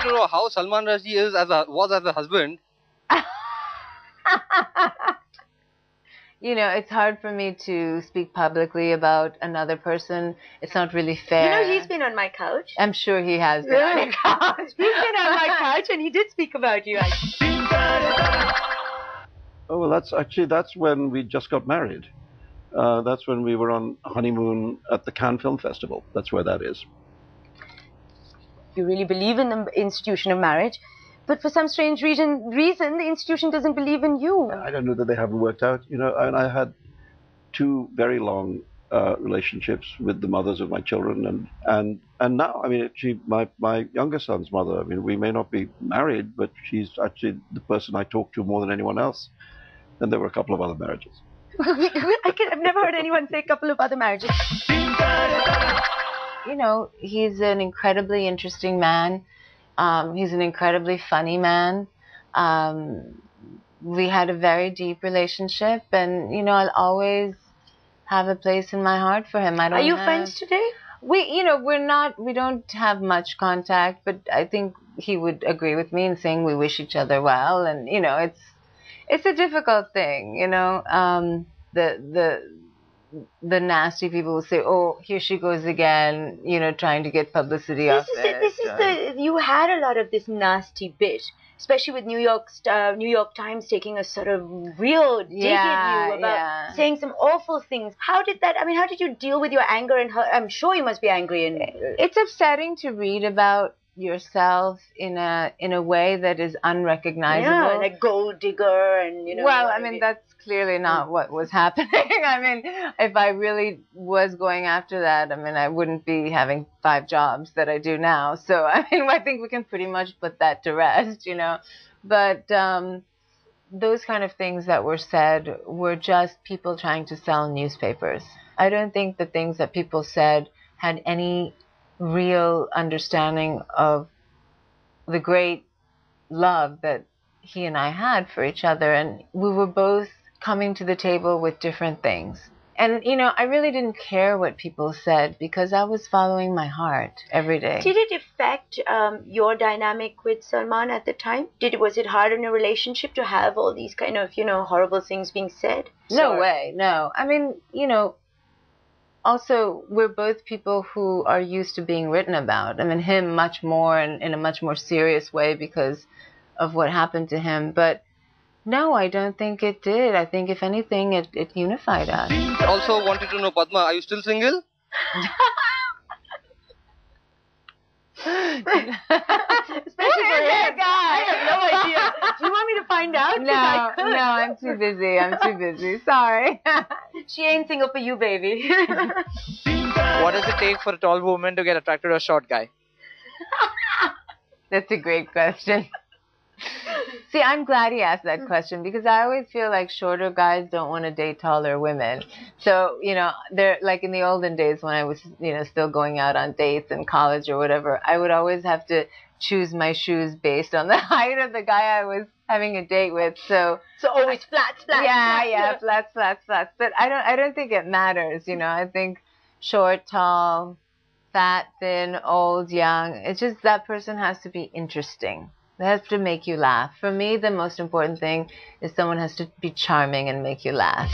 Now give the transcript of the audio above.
to know how Salman Rushdie was as a husband. You know, it's hard for me to speak publicly about another person. It's not really fair. You know, he's been on my couch. I'm sure he has been on your couch. He's been on my couch and he did speak about you. Oh, well, that's when we just got married. That's when we were on honeymoon at the Cannes Film Festival. That's where that is. You really believe in the institution of marriage, but for some strange reason, the institution doesn't believe in you. I don't know that they haven't worked out. You know, and I had 2 very long relationships with the mothers of my children, and now, I mean, my younger son's mother. I mean, we may not be married, but she's actually the person I talk to more than anyone else. And there were a couple of other marriages. I've never heard anyone say a couple of other marriages. You know, he's an incredibly interesting man. He's an incredibly funny man. We had a very deep relationship, and, you know, I'll always have a place in my heart for him. Are you friends today? We don't have much contact, but I think he would agree with me in saying we wish each other well. And, you know, it's a difficult thing, you know. The nasty people will say, "Oh, here she goes again," you know, trying to get publicity off it. You had a lot of this nasty bit, especially with New York Times taking a sort of real dig at you about saying some awful things. How did you deal with your anger and hurt? I'm sure you must be angry. And it's upsetting to read about yourself in a way that is unrecognizable. Yeah, like gold digger and, you know. Well, I mean, that's clearly not what was happening. I mean, if I really was going after that, I mean, I wouldn't be having 5 jobs that I do now. So, I mean, I think we can pretty much put that to rest, you know. But those kind of things that were said were just people trying to sell newspapers. I don't think the things that people said had any real understanding of the great love that he and I had for each other, and we were both coming to the table with different things. And, you know, I really didn't care what people said because I was following my heart every day. Did it affect your dynamic with Salman at the time? Was it hard in a relationship to have all these kind of, you know, horrible things being said? No way, no. I mean, you know, also, we're both people who are used to being written about. I mean, him much more and in a much more serious way because of what happened to him. But no, I don't think it did. I think, if anything, it unified us. I also wanted to know, Padma, are you still single? Especially for a guy. I have no idea. Do you want me to find out? No, I'm too busy. Sorry. She ain't single for you, baby. What does it take for a tall woman to get attracted to a short guy? That's a great question. See, I'm glad he asked that question because I always feel like shorter guys don't want to date taller women. So, you know, they're like in the olden days when I was, you know, still going out on dates in college or whatever, I would always have to choose my shoes based on the height of the guy I was having a date with. So always flats. Yeah, flats. But I don't think it matters, you know. I think short, tall, fat, thin, old, young, it's just that person has to be interesting. They have to make you laugh. For me, the most important thing is someone has to be charming and make you laugh.